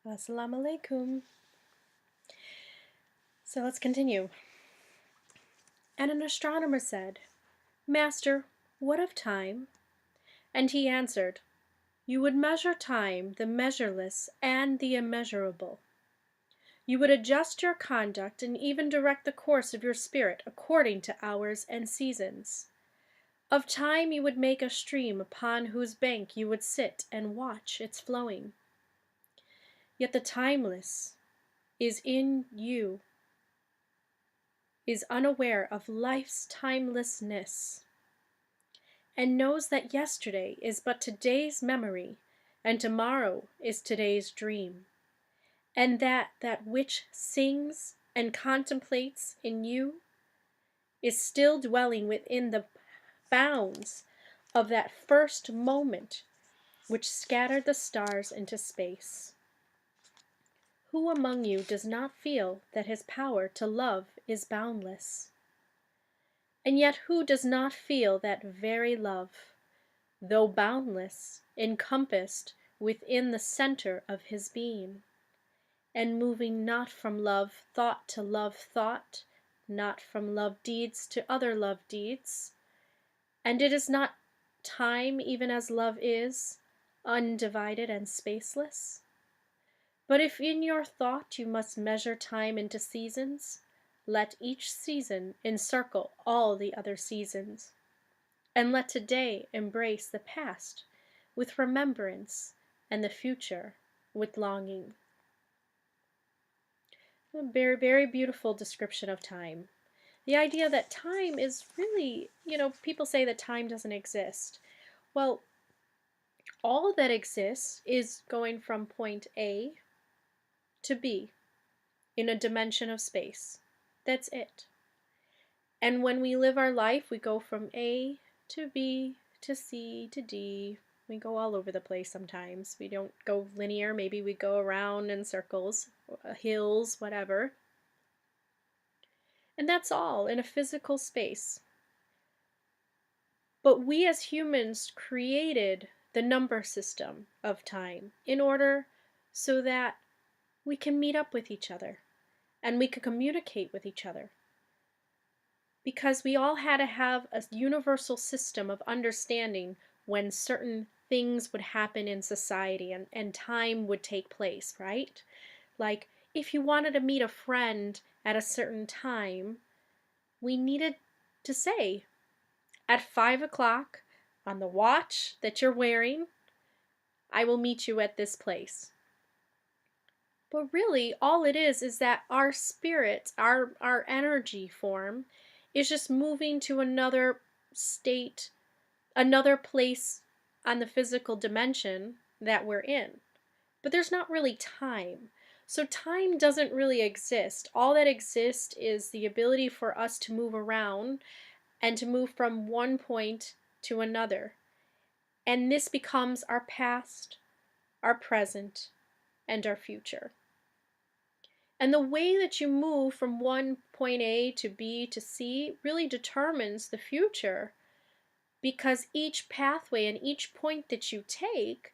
Assalamu alaikum. So let's continue. And an astronomer said, Master, what of time? And he answered, You would measure time, the measureless and the immeasurable. You would adjust your conduct and even direct the course of your spirit according to hours and seasons. Of time you would make a stream upon whose bank you would sit and watch its flowing. Yet the timeless is in you, is unaware of life's timelessness, and knows that yesterday is but today's memory, and tomorrow is today's dream, and that which sings and contemplates in you is still dwelling within the bounds of that first moment which scattered the stars into space. Who among you does not feel that his power to love is boundless? And yet who does not feel that very love, though boundless, encompassed within the center of his being, and moving not from love thought to love thought, not from love deeds to other love deeds, and it is not time even as love is, undivided and spaceless? But if in your thought you must measure time into seasons, let each season encircle all the other seasons, and let today embrace the past with remembrance and the future with longing. A very, very beautiful description of time. The idea that time is really, people say that time doesn't exist. Well, all that exists is going from point A to B in a dimension of space. That's it. And when we live our life, we go from A to B to C to D. We go all over the place sometimes. We don't go linear. Maybe we go around in circles, hills, whatever. And that's all in a physical space. But we as humans created the number system of time in order so that we can meet up with each other and we can communicate with each other. Because we all had to have a universal system of understanding when certain things would happen in society and time would take place, right? Like, if you wanted to meet a friend at a certain time, we needed to say, at 5 o'clock on the watch that you're wearing, I will meet you at this place. But really, all it is that our spirit, our energy form, is just moving to another state, another place on the physical dimension that we're in. But there's not really time. So time doesn't really exist. All that exists is the ability for us to move around and to move from one point to another. And this becomes our past, our present, and our future. And the way that you move from one point A to B to C really determines the future, because each pathway and each point that you take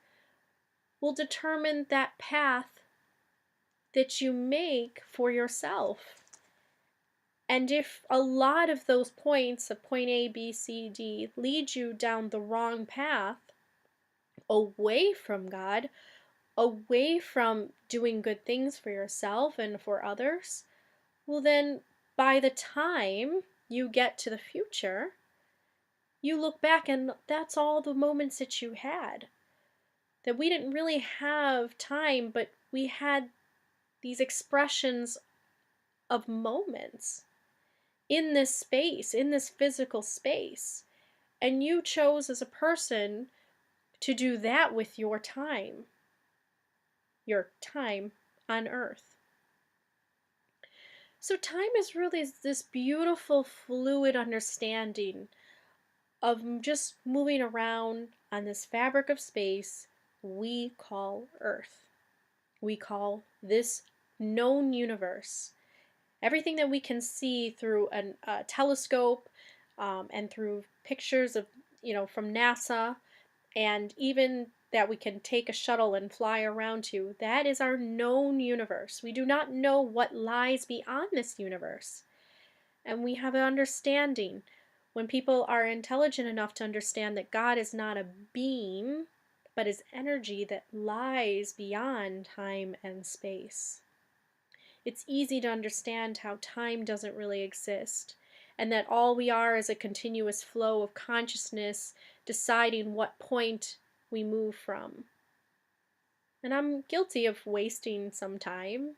will determine that path that you make for yourself. And if a lot of those points of point A, B, C, D lead you down the wrong path, away from God, away from doing good things for yourself and for others, well then, by the time you get to the future, you look back and that's all the moments that you had. That we didn't really have time, but we had these expressions of moments in this space, in this physical space. And you chose as a person to do that with your time on earth. So time is really this beautiful fluid understanding of just moving around on this fabric of space we call Earth. We call this known universe. Everything that we can see through a telescope and through pictures of, from NASA, and even that we can take a shuttle and fly around to, that is our known universe. We do not know what lies beyond this universe. And we have an understanding. When people are intelligent enough to understand that God is not a being, but is energy that lies beyond time and space. It's easy to understand how time doesn't really exist, and that all we are is a continuous flow of consciousness deciding what point we move from. And I'm guilty of wasting some time.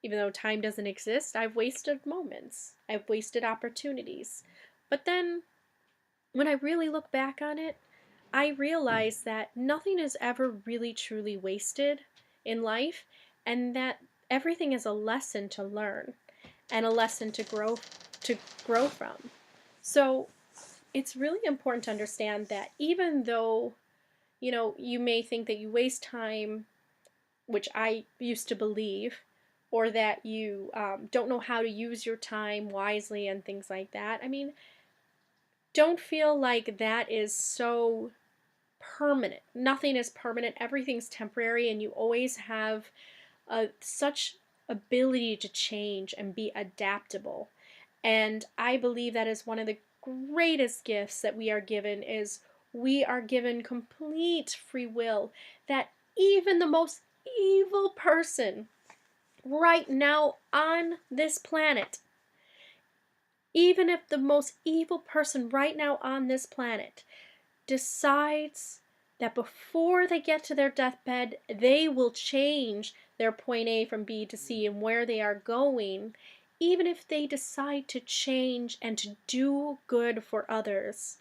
Even though time doesn't exist, I've wasted moments. I've wasted opportunities. But then, when I really look back on it, I realize that nothing is ever really truly wasted in life, and that everything is a lesson to learn and a lesson to grow from. So it's really important to understand that even though, you may think that you waste time, which I used to believe, or that you don't know how to use your time wisely and things like that. I mean, don't feel like that is so permanent. Nothing is permanent. Everything's temporary, and you always have such ability to change and be adaptable. And I believe that is one of the greatest gifts that we are given, is we are given complete free will, that even the most evil person right now on this planet, even if the most evil person right now on this planet decides that before they get to their deathbed, they will change their point A from B to C and where they are going, even if they decide to change and to do good for others,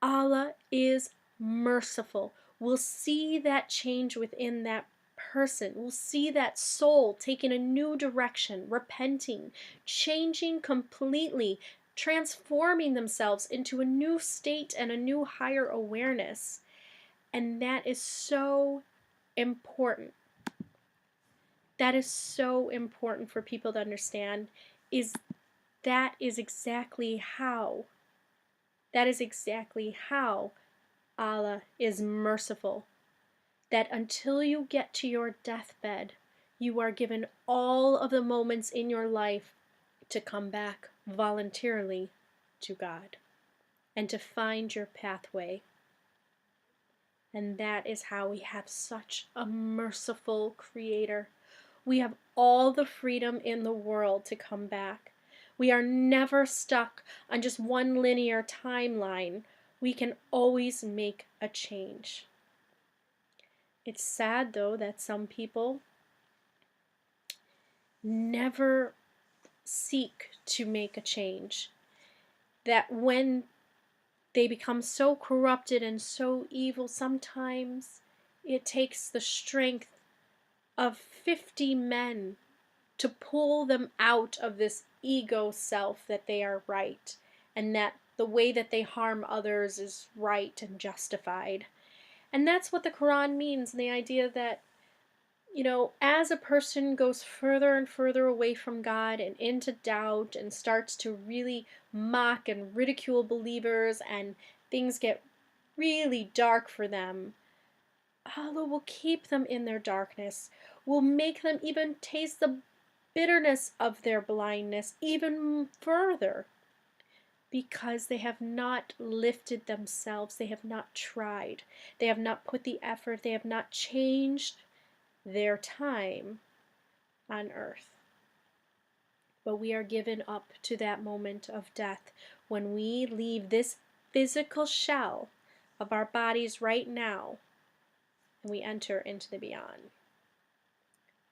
Allah is merciful. We'll see that change within that person. We'll see that soul taking a new direction, repenting, changing completely, transforming themselves into a new state and a new higher awareness. And that is so important. That is so important for people to understand, is that is exactly how Allah is merciful. That until you get to your deathbed, you are given all of the moments in your life to come back voluntarily to God and to find your pathway. And that is how we have such a merciful Creator. We have all the freedom in the world to come back. We are never stuck on just one linear timeline. We can always make a change. It's sad, though, that some people never seek to make a change. That when they become so corrupted and so evil, sometimes it takes the strength of 50 men to pull them out of this ego self that they are right, and that the way that they harm others is right and justified. And that's what the Quran means, and the idea that, as a person goes further and further away from God and into doubt and starts to really mock and ridicule believers, and things get really dark for them, Allah will keep them in their darkness, will make them even taste the bitterness of their blindness even further, because they have not lifted themselves, they have not tried, they have not put the effort, they have not changed their time on earth. But we are given up to that moment of death when we leave this physical shell of our bodies right now and we enter into the beyond.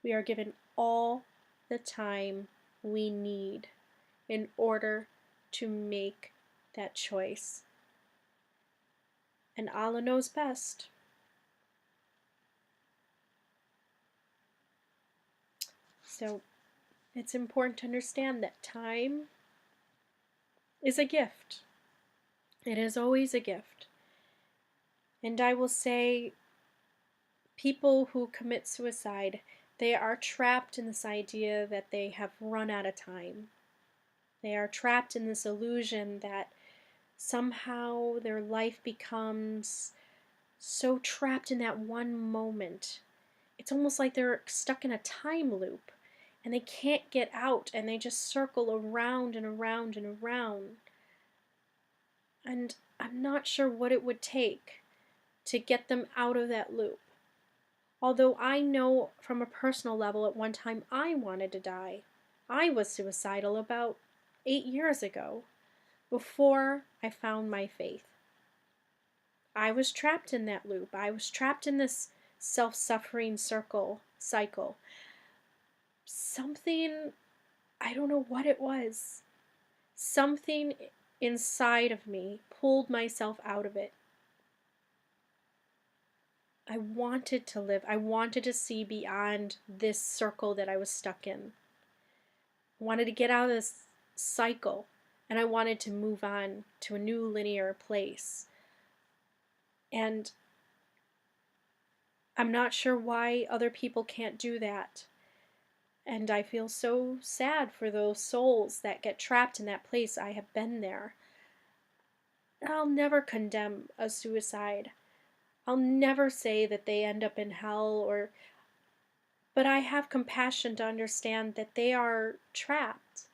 We are given all the time we need in order to make that choice. And Allah knows best. So it's important to understand that time is a gift. It is always a gift. And I will say, people who commit suicide, they are trapped in this idea that they have run out of time. They are trapped in this illusion that somehow their life becomes so trapped in that one moment. It's almost like they're stuck in a time loop and they can't get out, and they just circle around and around and around. And I'm not sure what it would take to get them out of that loop. Although I know from a personal level, at one time I wanted to die. I was suicidal about 8 years ago, before I found my faith. I was trapped in that loop. I was trapped in this self-suffering cycle. Something, I don't know what it was, something inside of me pulled myself out of it. I wanted to live. I wanted to see beyond this circle that I was stuck in. I wanted to get out of this cycle, and I wanted to move on to a new linear place. And I'm not sure why other people can't do that. And I feel so sad for those souls that get trapped in that place. I have been there. I'll never condemn a suicide. I'll never say that they end up in hell, but I have compassion to understand that they are trapped.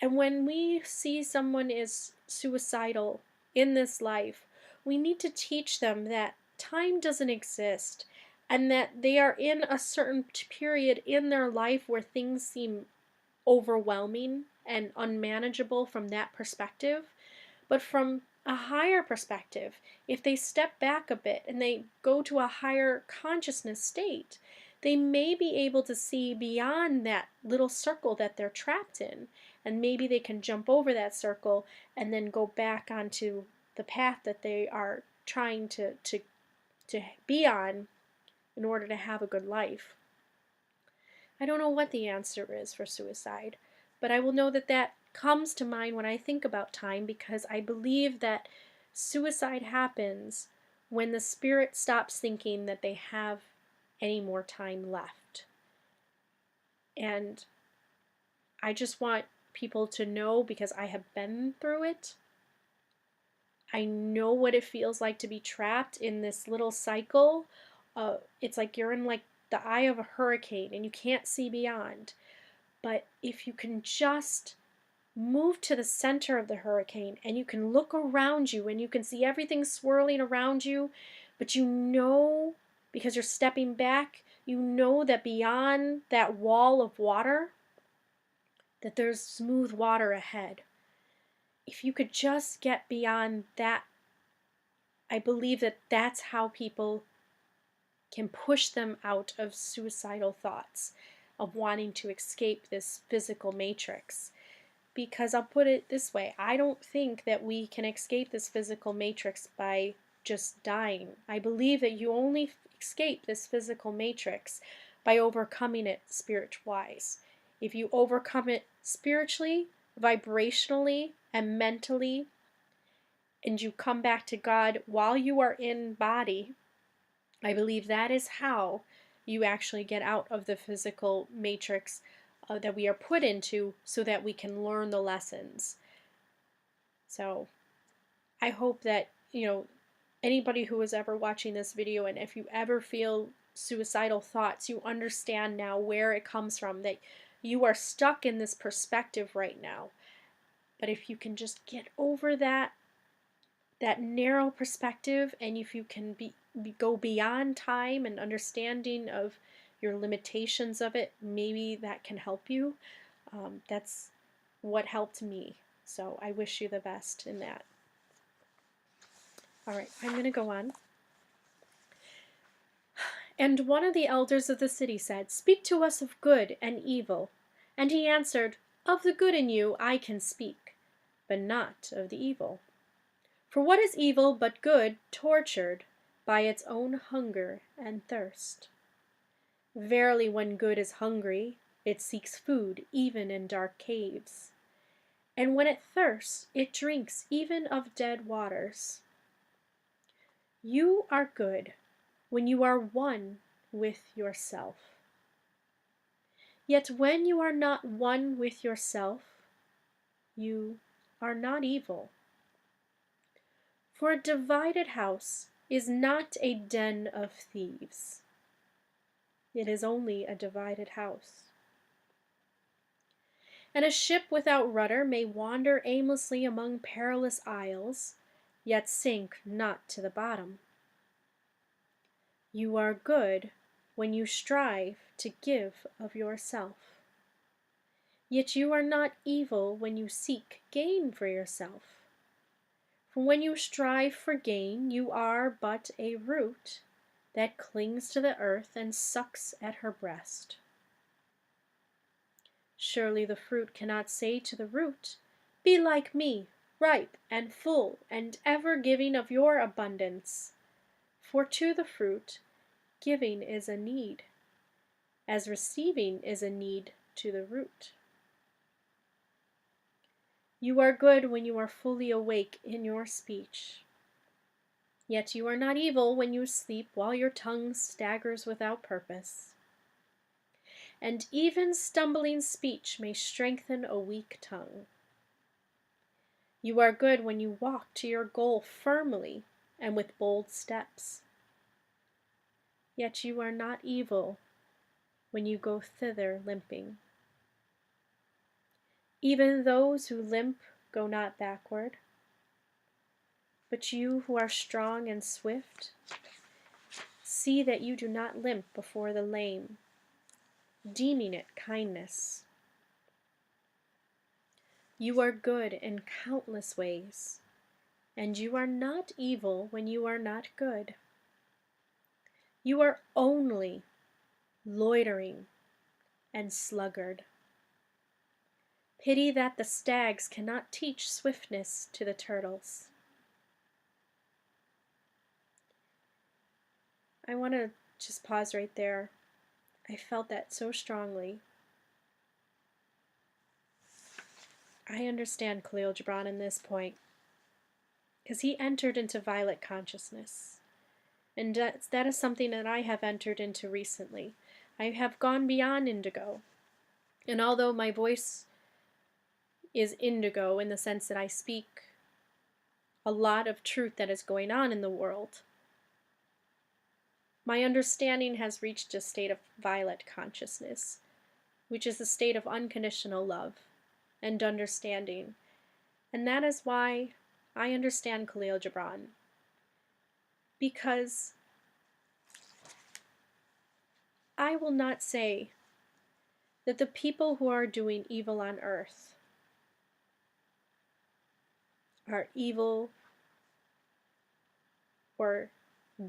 And when we see someone is suicidal in this life, we need to teach them that time doesn't exist, and that they are in a certain period in their life where things seem overwhelming and unmanageable from that perspective. But from a higher perspective, if they step back a bit and they go to a higher consciousness state, they may be able to see beyond that little circle that they're trapped in, and maybe they can jump over that circle and then go back onto the path that they are trying to be on in order to have a good life. I don't know what the answer is for suicide, but I will know that that comes to mind when I think about time, because I believe that suicide happens when the spirit stops thinking that they have any more time left. And I just want people to know, because I have been through it. I know what it feels like to be trapped in this little cycle. It's like you're in like the eye of a hurricane and you can't see beyond. But if you can just move to the center of the hurricane and you can look around you and you can see everything swirling around you, but you know, because you're stepping back, you know that beyond that wall of water, that there's smooth water ahead. If you could just get beyond that, I believe that that's how people can push them out of suicidal thoughts, of wanting to escape this physical matrix. Because I'll put it this way, I don't think that we can escape this physical matrix by just dying. I believe that you only escape this physical matrix by overcoming it spirit-wise. If you overcome it spiritually, vibrationally, and mentally, and you come back to God while you are in body, I believe that is how you actually get out of the physical matrix that we are put into, so that we can learn the lessons. So I hope that, anybody who is ever watching this video, and if you ever feel suicidal thoughts, you understand now where it comes from, that you are stuck in this perspective right now. But if you can just get over that narrow perspective, and if you can go beyond time and understanding of your limitations of it, maybe that can help you. That's what helped me. So I wish you the best in that. All right, I'm going to go on. And one of the elders of the city said, "Speak to us of good and evil." And he answered, "Of the good in you I can speak, but not of the evil. For what is evil but good tortured by its own hunger and thirst? Verily, when good is hungry, it seeks food even in dark caves. And when it thirsts, it drinks even of dead waters. You are good when you are one with yourself. Yet when you are not one with yourself, you are not evil. For a divided house is not a den of thieves. It is only a divided house. And a ship without rudder may wander aimlessly among perilous isles, yet sink not to the bottom. You are good when you strive to give of yourself. Yet you are not evil when you seek gain for yourself. For when you strive for gain, you are but a root that clings to the earth and sucks at her breast. Surely the fruit cannot say to the root, "Be like me, ripe and full, and ever giving of your abundance." For to the fruit, giving is a need, as receiving is a need to the root. You are good when you are fully awake in your speech. Yet you are not evil when you sleep while your tongue staggers without purpose. And even stumbling speech may strengthen a weak tongue. You are good when you walk to your goal firmly and with bold steps. Yet you are not evil when you go thither limping. Even those who limp go not backward, but you who are strong and swift, see that you do not limp before the lame, deeming it kindness. You are good in countless ways, and you are not evil when you are not good. You are only loitering and sluggard. Pity that the stags cannot teach swiftness to the turtles. I want to just pause right there. I felt that so strongly. I understand Khalil Gibran in this point, because he entered into violet consciousness. And that is something that I have entered into recently. I have gone beyond indigo. And although my voice is indigo in the sense that I speak a lot of truth that is going on in the world, my understanding has reached a state of violet consciousness, which is a state of unconditional love and understanding. And that is why I understand Khalil Gibran. Because I will not say that the people who are doing evil on earth are evil or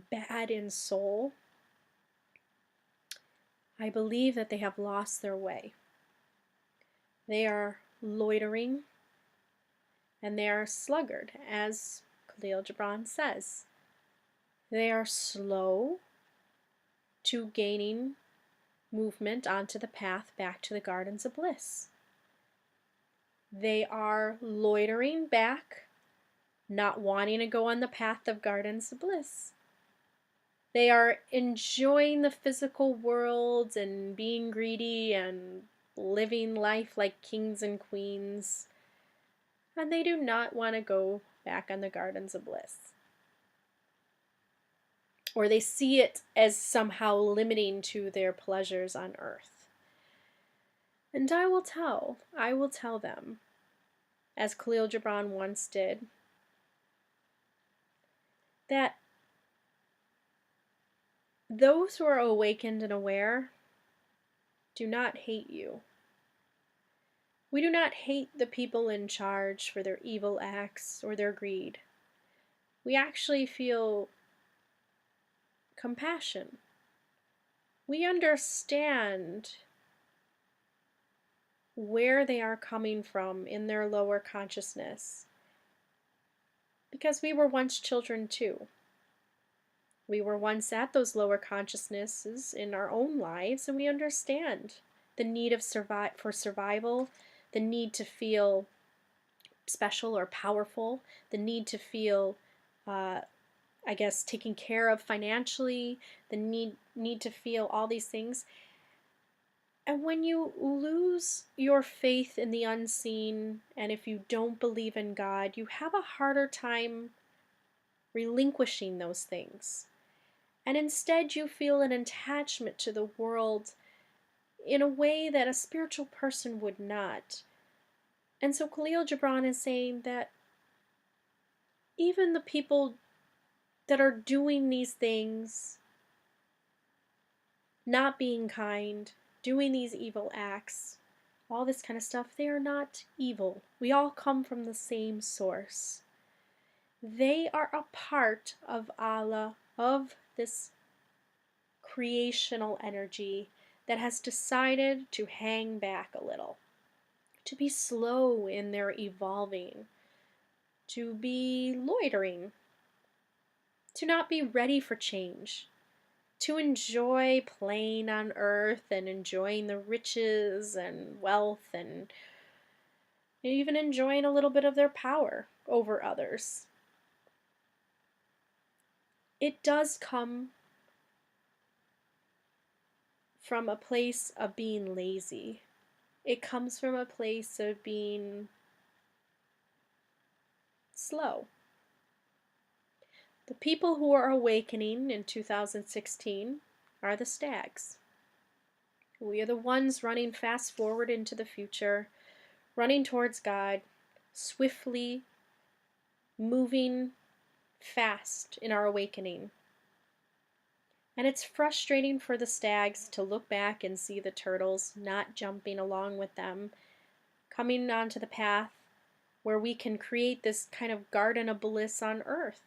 bad in soul. I believe that they have lost their way. They are loitering and they are sluggard, as Khalil Gibran says. They are slow to gaining movement onto the path back to the gardens of bliss. They are loitering back, not wanting to go on the path of gardens of bliss. They are enjoying the physical world and being greedy and living life like kings and queens. And they do not want to go back on the gardens of bliss. Or they see it as somehow limiting to their pleasures on earth. And I will tell them, as Khalil Gibran once did, that those who are awakened and aware do not hate you. We do not hate the people in charge for their evil acts or their greed. We actually feel compassion. We understand where they are coming from in their lower consciousness, because we were once children too. We were once at those lower consciousnesses in our own lives, and we understand the need of for survival, the need to feel special or powerful, the need to feel, taken care of financially, the need to feel all these things. And when you lose your faith in the unseen, and if you don't believe in God, you have a harder time relinquishing those things. And instead, you feel an attachment to the world in a way that a spiritual person would not. And so Khalil Gibran is saying that even the people that are doing these things, not being kind, doing these evil acts, all this kind of stuff, they are not evil. We all come from the same source. They are a part of Allah, of this creational energy that has decided to hang back a little, to be slow in their evolving, to be loitering, to not be ready for change, to enjoy playing on earth and enjoying the riches and wealth and even enjoying a little bit of their power over others. It does come from a place of being lazy. It comes from a place of being slow. The people who are awakening in 2016 are the stags. We are the ones running fast forward into the future, running towards God, swiftly moving fast in our awakening. And it's frustrating for the stags to look back and see the turtles not jumping along with them, coming onto the path where we can create this kind of garden of bliss on earth.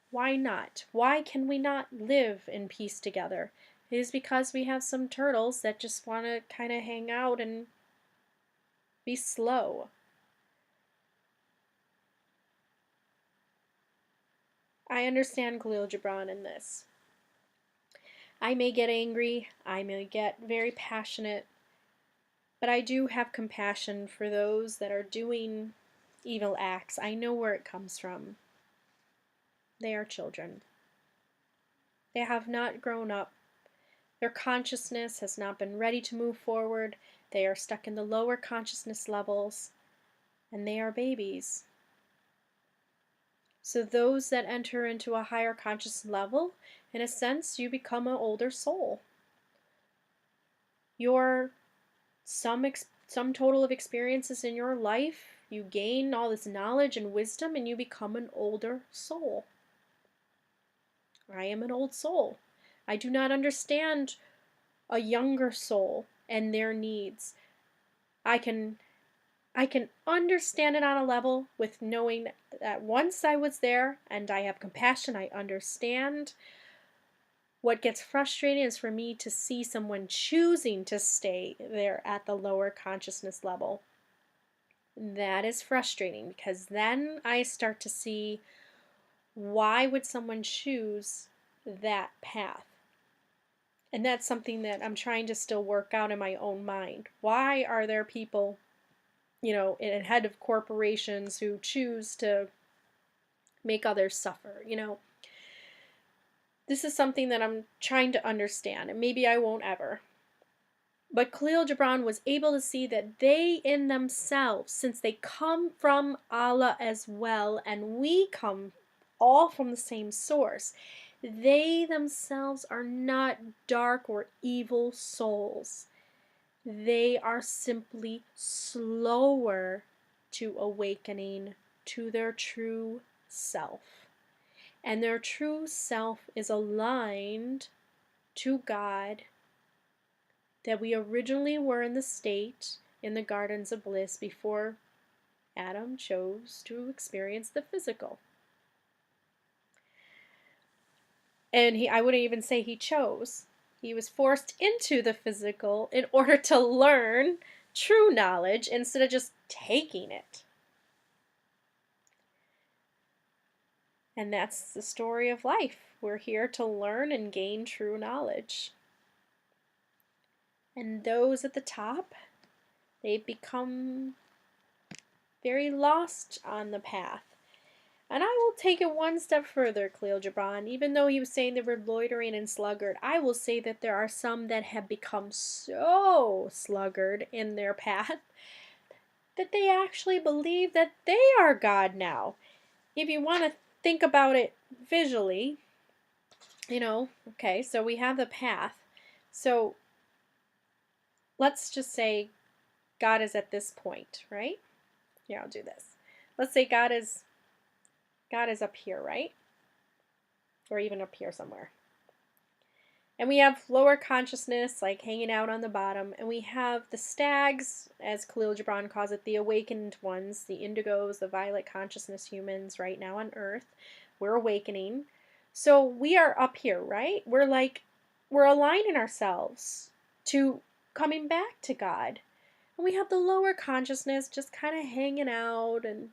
Why not? Why can we not live in peace together? It is because we have some turtles that just want to kind of hang out and be slow. I understand Khalil Gibran in this. I may get angry, I may get very passionate, but I do have compassion for those that are doing evil acts. I know where it comes from. They are children. They have not grown up. Their consciousness has not been ready to move forward. They are stuck in the lower consciousness levels, and they are babies. So those that enter into a higher conscious level, in a sense, you become an older soul. Your some total of experiences in your life, you gain all this knowledge and wisdom, and you become an older soul. I am an old soul. I do not understand a younger soul and their needs. I can understand it on a level with knowing that once I was there and I have compassion, I understand. What gets frustrating is for me to see someone choosing to stay there at the lower consciousness level. That is frustrating because then I start to see, why would someone choose that path? And that's something that I'm trying to still work out in my own mind. Why are there people, in head of corporations who choose to make others suffer? This is something that I'm trying to understand, and maybe I won't ever. But Khalil Gibran was able to see that they in themselves, since they come from Allah as well, and we come all from the same source, they themselves are not dark or evil souls. They are simply slower to awakening to their true self. And their true self is aligned to God, that we originally were in the state in the gardens of bliss before Adam chose to experience the physical. And I wouldn't even say he chose. He was forced into the physical in order to learn true knowledge instead of just taking it. And that's the story of life. We're here to learn and gain true knowledge. And those at the top, they become very lost on the path. And I will take it one step further, Khalil Gibran. Even though he was saying they were loitering and sluggard, I will say that there are some that have become so sluggard in their path that they actually believe that they are God now. If you want to think about it visually, okay, so we have the path. So let's just say God is at this point, right? Here, I'll do this. Let's say God is up here, right? Or even up here somewhere. And we have lower consciousness, like hanging out on the bottom. And we have the stags, as Khalil Gibran calls it, the awakened ones, the indigos, the violet consciousness humans right now on Earth. We're awakening. So we are up here, right? We're aligning ourselves to coming back to God. And we have the lower consciousness just kind of hanging out and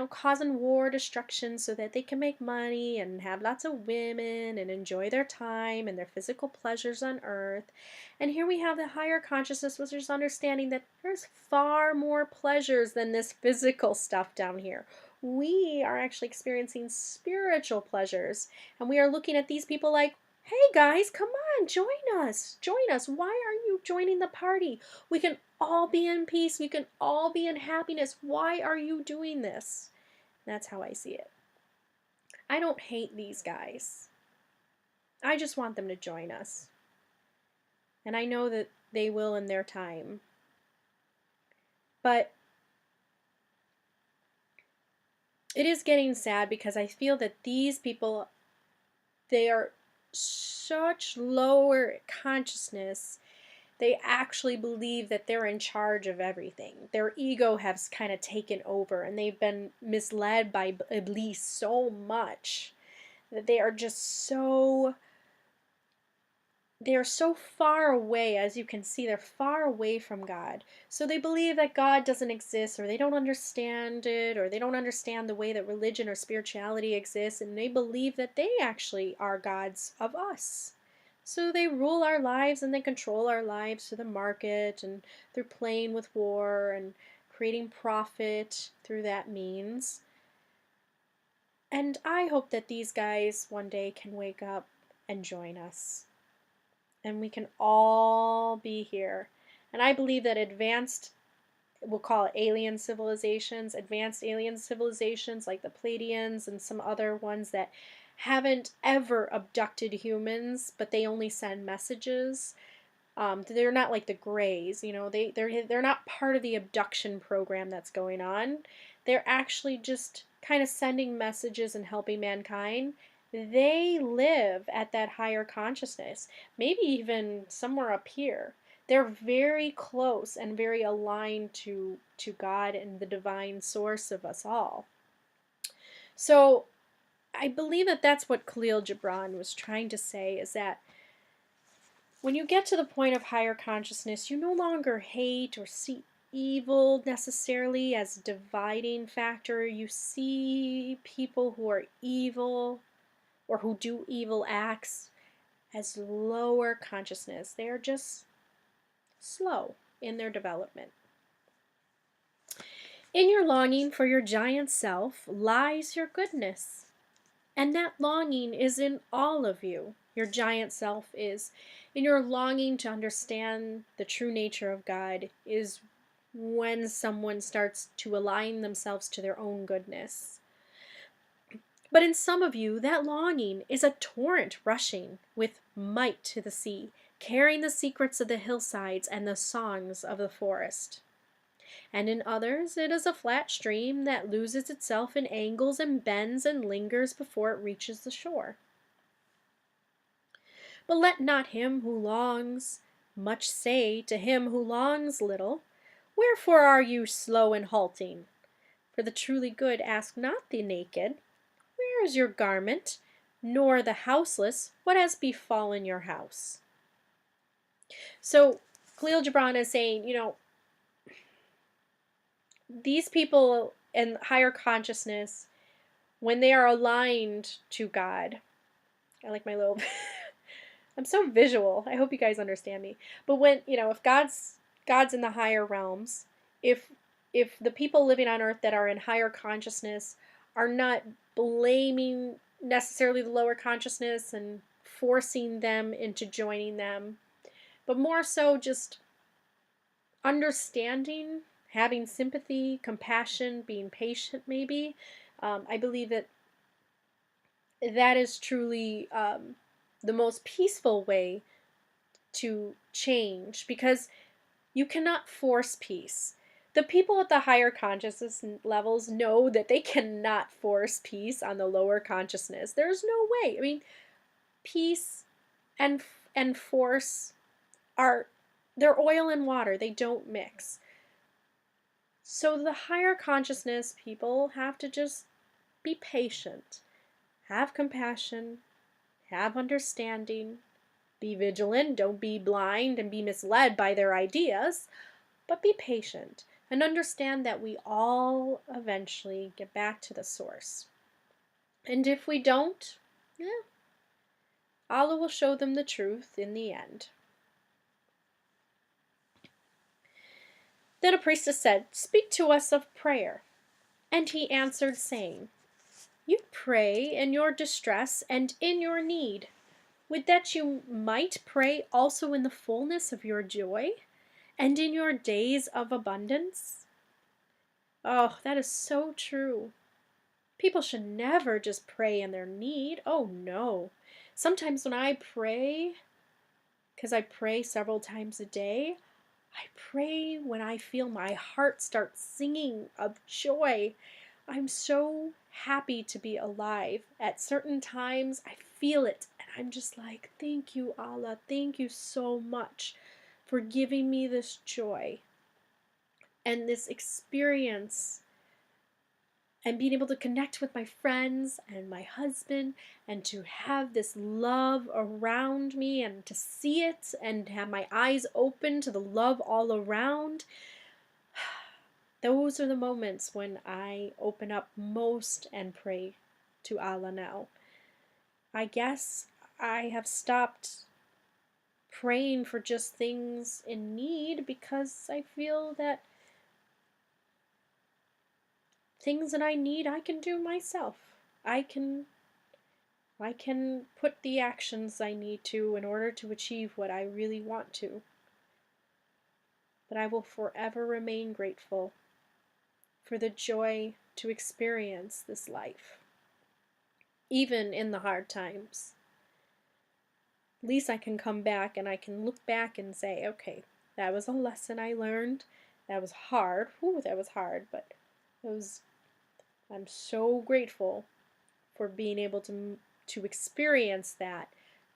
causing war, destruction so that they can make money and have lots of women and enjoy their time and their physical pleasures on earth. And here we have the higher consciousness, which is understanding that there's far more pleasures than this physical stuff down here. We are actually experiencing spiritual pleasures, and we are looking at these people like, hey guys, come on, join us. Join us. Why aren't you joining the party? We can all be in peace. We can all be in happiness. Why are you doing this? That's how I see it. I don't hate these guys. I just want them to join us. And I know that they will in their time. But it is getting sad because I feel that these people, they are such lower consciousness. They actually believe that they're in charge of everything. Their ego has kind of taken over, and they've been misled by Iblis so much that they are just they're so far away. As you can see, they're far away from God. So they believe that God doesn't exist, or they don't understand it, or they don't understand the way that religion or spirituality exists, and they believe that they actually are gods of us. So they rule our lives and they control our lives through the market, and they're playing with war and creating profit through that means. And I hope that these guys one day can wake up and join us. And we can all be here. And I believe that we'll call it advanced alien civilizations like the Pleiadians and some other ones that haven't ever abducted humans, but they only send messages. They're not like the Greys, they're not part of the abduction program that's going on. They're actually just kind of sending messages and helping mankind. They live at that higher consciousness, maybe even somewhere up here. They're very close and very aligned to God and the divine source of us all. So I believe that that's what Khalil Gibran was trying to say, is that when you get to the point of higher consciousness, you no longer hate or see evil necessarily as a dividing factor. You see people who are evil or who do evil acts as lower consciousness. They are just slow in their development. In your longing for your giant self lies your goodness. And that longing is in all of you. Your giant self is. In your longing to understand the true nature of God is when someone starts to align themselves to their own goodness. But in some of you, that longing is a torrent rushing with might to the sea, carrying the secrets of the hillsides and the songs of the forest. And in others, it is a flat stream that loses itself in angles and bends and lingers before it reaches the shore. But let not him who longs much say to him who longs little, wherefore are you slow and halting? For the truly good ask not the naked, where is your garment? Nor the houseless, what has befallen your house? So Khalil Gibran is saying, these people in higher consciousness, when they are aligned to God, I like my little, I'm so visual. I hope you guys understand me. But when, if God's in the higher realms, if the people living on earth that are in higher consciousness are not blaming necessarily the lower consciousness and forcing them into joining them, but more so just understanding, having sympathy, compassion, being patient maybe, I believe that that is truly the most peaceful way to change, because you cannot force peace. The people at the higher consciousness levels know that they cannot force peace on the lower consciousness. There's no way. I mean, peace and force are, they're oil and water. They don't mix. So the higher consciousness people have to just be patient, have compassion, have understanding, be vigilant, don't be blind and be misled by their ideas, but be patient and understand that we all eventually get back to the source. And if we don't, yeah, Allah will show them the truth in the end. Then a priestess said, "Speak to us of prayer." And he answered, saying, "You pray in your distress and in your need, would that you might pray also in the fullness of your joy and in your days of abundance." Oh, that is so true. People should never just pray in their need. Oh, no. Sometimes when I pray, because I pray several times a day, I pray when I feel my heart start singing of joy. I'm so happy to be alive. At certain times, I feel it, and I'm just like, thank you, Allah. Thank you so much for giving me this joy and this experience, and being able to connect with my friends and my husband, and to have this love around me, and to see it and have my eyes open to the love all around. Those are the moments when I open up most and pray to Allah now. I guess I have stopped praying for just things in need, because I feel that things that I need I can do myself. I can put the actions I need to in order to achieve what I really want to. But I will forever remain grateful for the joy to experience this life, even in the hard times. At least I can come back and I can look back and say, okay, that was a lesson I learned. That was hard. Ooh, that was hard, but it was, I'm so grateful for being able to experience that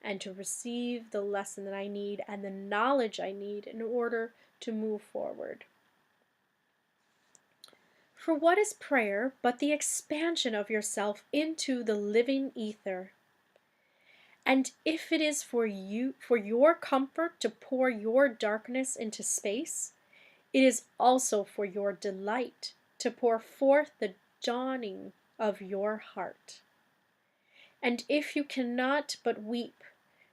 and to receive the lesson that I need and the knowledge I need in order to move forward. For what is prayer but the expansion of yourself into the living ether? And if it is for your comfort to pour your darkness into space, it is also for your delight to pour forth the dawning of your heart. And if you cannot but weep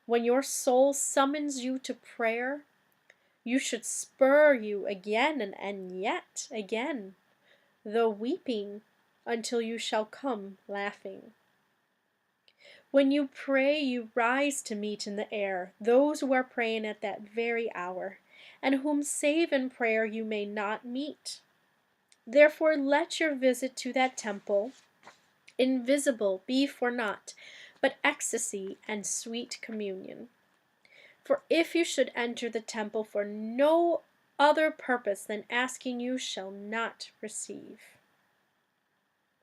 when your soul summons you to prayer, you should spur you again and yet again, though weeping, until you shall come laughing. When you pray, you rise to meet in the air those who are praying at that very hour, and whom save in prayer you may not meet. Therefore let your visit to that temple invisible be for naught, but ecstasy and sweet communion. For if you should enter the temple for no other purpose than asking, you shall not receive.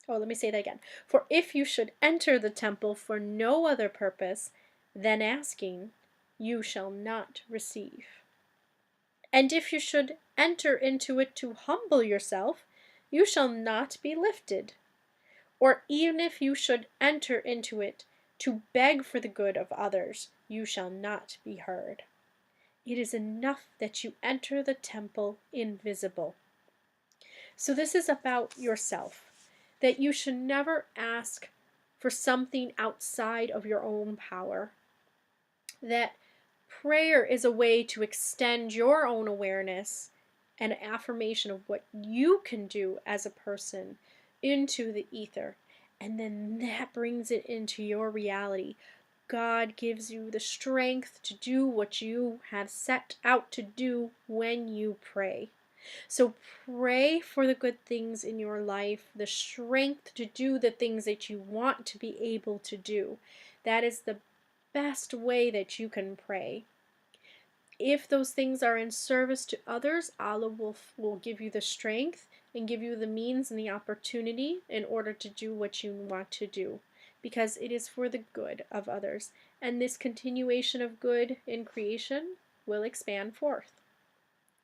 Oh, let me say that again. For if you should enter the temple for no other purpose than asking, you shall not receive. And if you should enter into it to humble yourself, you shall not be lifted. Or even if you should enter into it to beg for the good of others, you shall not be heard. It is enough that you enter the temple invisible. So this is about yourself, that you should never ask for something outside of your own power. That prayer is a way to extend your own awareness and affirmation of what you can do as a person into the ether. And then that brings it into your reality. God gives you the strength to do what you have set out to do when you pray. So pray for the good things in your life, the strength to do the things that you want to be able to do. That is the best way that you can pray. If those things are in service to others, Allah will give you the strength and give you the means and the opportunity in order to do what you want to do, because it is for the good of others. And this continuation of good in creation will expand forth.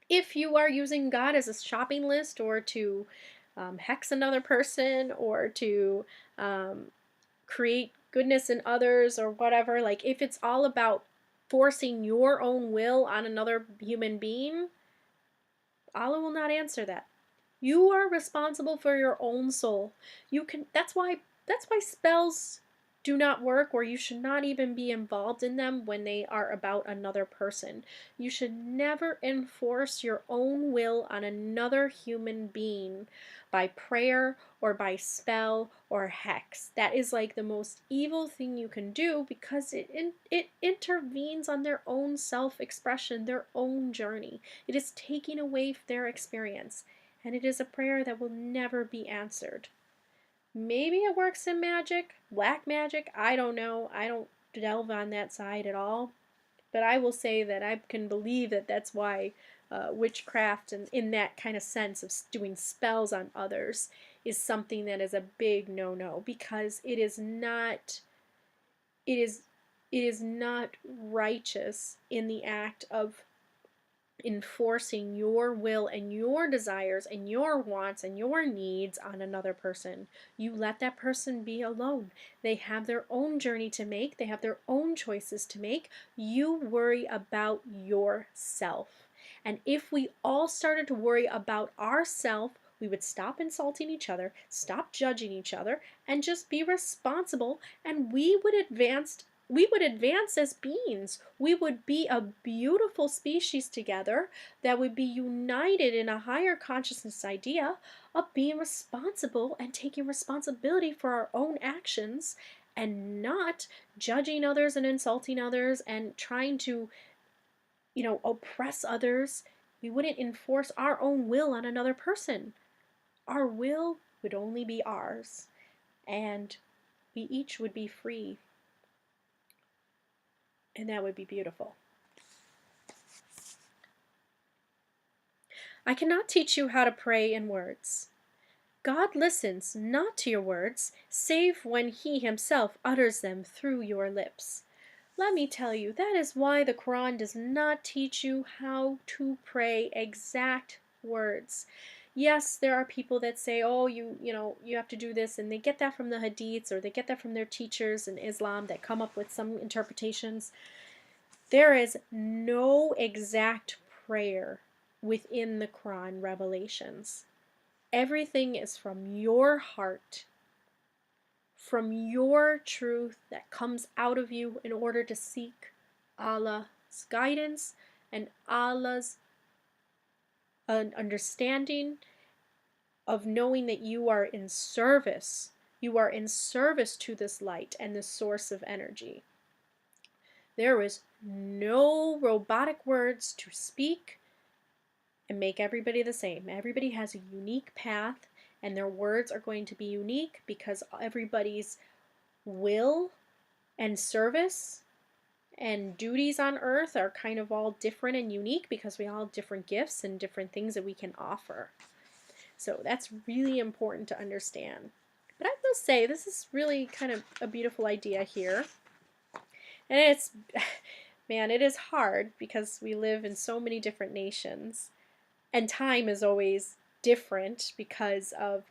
If you are using God as a shopping list, or to hex another person, or to create goodness in others, or whatever, like if it's all about forcing your own will on another human being, Allah will not answer that. You are responsible for your own soul. You can that's why spells do not work, or you should not even be involved in them when they are about another person. You should never enforce your own will on another human being by prayer or by spell or hex. That is like the most evil thing you can do, because it intervenes on their own self-expression, their own journey. It is taking away their experience. And it is a prayer that will never be answered. Maybe it works in magic, black magic, I don't know. I don't delve on that side at all. But I will say that I can believe that that's why witchcraft, and in that kind of sense of doing spells on others, is something that is a big no-no, because it is not righteous in the act of enforcing your will and your desires and your wants and your needs on another person. You let that person be alone. They have their own journey to make. They have their own choices to make. You worry about yourself. And if we all started to worry about ourselves, we would stop insulting each other, stop judging each other, and just be responsible, and we would advance as beings. We would be a beautiful species together that would be united in a higher consciousness idea of being responsible and taking responsibility for our own actions, and not judging others and insulting others and trying to, oppress others. We wouldn't enforce our own will on another person. Our will would only be ours, and we each would be free. And that would be beautiful. I cannot teach you how to pray in words. God listens not to your words, save when He Himself utters them through your lips. Let me tell you, that is why the Quran does not teach you how to pray exact words. Yes, there are people that say, oh, you have to do this, and they get that from the hadiths, or they get that from their teachers in Islam that come up with some interpretations. There is no exact prayer within the Quran revelations. Everything is from your heart, from your truth that comes out of you in order to seek Allah's guidance and Allah's understanding of knowing that you are in service. You are in service to this light and this source of energy. There is no robotic words to speak and make everybody the same. Everybody has a unique path, and their words are going to be unique because everybody's will and service and duties on earth are kind of all different and unique, because we all have different gifts and different things that we can offer. So that's really important to understand. But I will say, this is really kind of a beautiful idea here. And it's, man, it is hard because we live in so many different nations. And time is always different because of,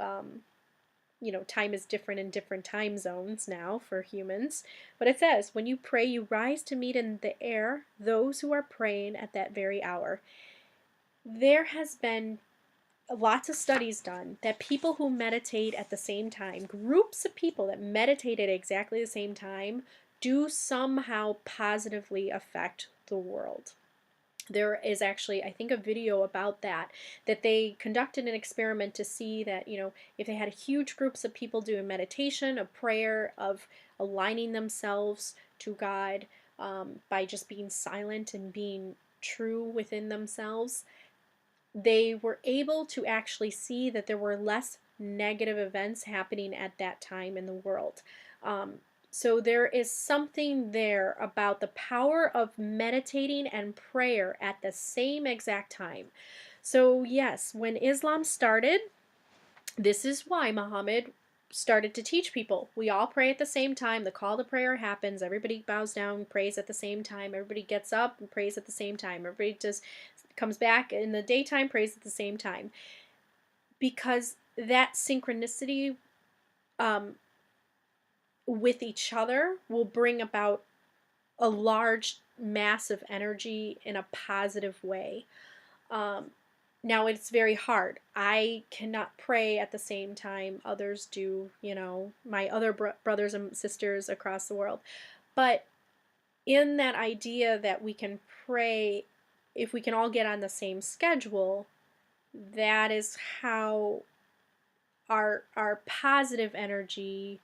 time is different in different time zones now for humans. But it says, when you pray, you rise to meet in the air those who are praying at that very hour. There has been lots of studies done that people who meditate at the same time, groups of people that meditate at exactly the same time, do somehow positively affect the world. There is actually, I think, a video about that they conducted an experiment to see that, if they had huge groups of people doing meditation, of prayer, of aligning themselves to God by just being silent and being true within themselves, they were able to actually see that there were less negative events happening at that time in the world. Um, so there is something there about the power of meditating and prayer at the same exact time. So, yes, when Islam started, this is why Muhammad started to teach people. We all pray at the same time. The call to prayer happens. Everybody bows down, prays at the same time. Everybody gets up and prays at the same time. Everybody just comes back in the daytime, prays at the same time. Because that synchronicity um, with each other will bring about a large mass of energy in a positive way. Um, Now it's very hard. I cannot pray at the same time others do, my other brothers and sisters across the world. But in that idea that we can pray, if we can all get on the same schedule, that is how our positive energy,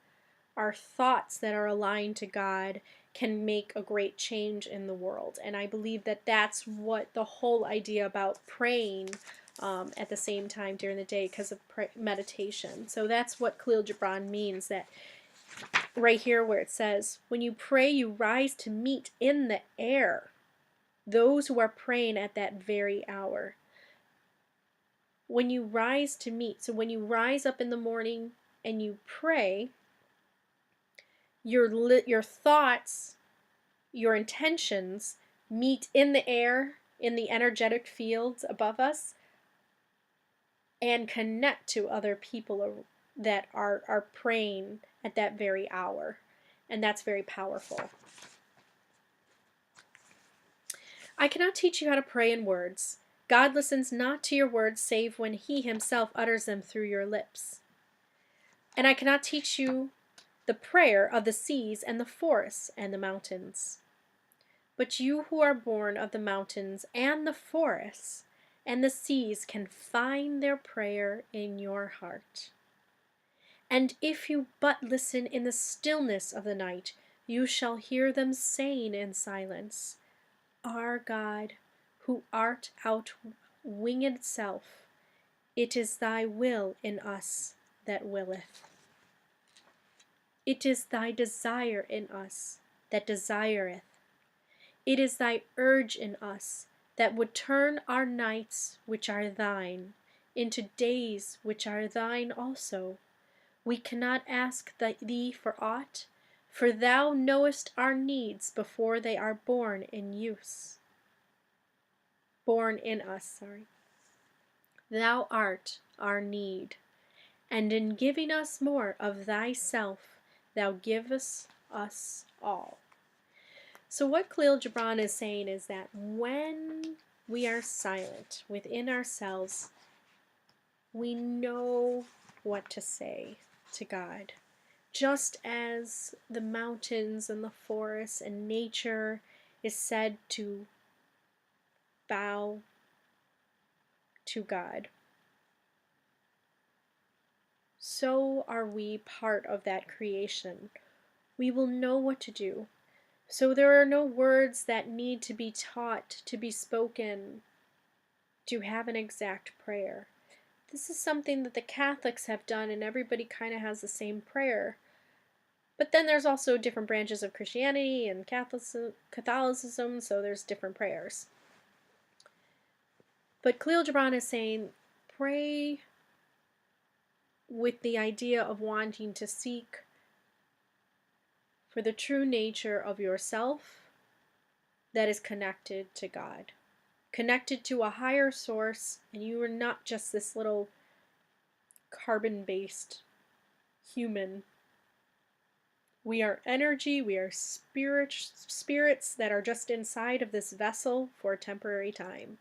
our thoughts that are aligned to God can make a great change in the world. And I believe that that's what the whole idea about praying at the same time during the day because of meditation. So that's what Khalil Gibran means, that right here where it says, when you pray, you rise to meet in the air those who are praying at that very hour. When you rise to meet, so when you rise up in the morning and you pray, your thoughts, your intentions meet in the air, in the energetic fields above us, and connect to other people that are praying at that very hour. And that's very powerful. I cannot teach you how to pray in words. God listens not to your words save when He Himself utters them through your lips. And I cannot teach you the prayer of the seas and the forests and the mountains. But you who are born of the mountains and the forests and the seas can find their prayer in your heart. And if you but listen in the stillness of the night, you shall hear them saying in silence, Our God, who art out winged self, it is thy will in us that willeth. It is thy desire in us that desireth. It is thy urge in us that would turn our nights which are thine into days which are thine also. We cannot ask thee for aught, for thou knowest our needs before they are born in use. Born in us, sorry. Thou art our need, and in giving us more of thyself, thou givest us all. So what Khalil Gibran is saying is that when we are silent within ourselves, we know what to say to God. Just as the mountains and the forests and nature is said to bow to God, so are we part of that creation. We will know what to do. So there are no words that need to be taught, to be spoken, to have an exact prayer. This is something that the Catholics have done, and everybody kind of has the same prayer. But then there's also different branches of Christianity and Catholicism, so there's different prayers. But Khalil Gibran is saying, pray with the idea of wanting to seek for the true nature of yourself that is connected to God, connected to a higher source, and you are not just this little carbon-based human. We are energy, we are spirits that are just inside of this vessel for a temporary time.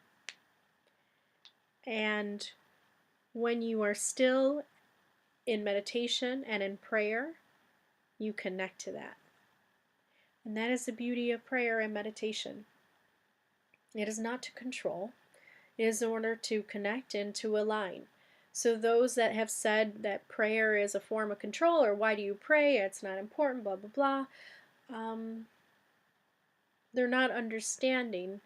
And when you are still in meditation and in prayer, you connect to that. And that is the beauty of prayer and meditation. It is not to control. It is in order to connect and to align. So those that have said that prayer is a form of control, or why do you pray, it's not important, blah, blah, blah, they're not understanding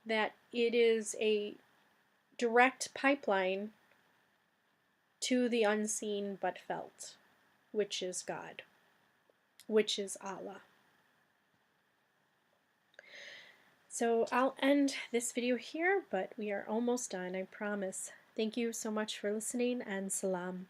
that it is a direct pipeline to the unseen but felt, which is God, which is Allah. So I'll end this video here, but we are almost done, I promise. Thank you so much for listening, and salam.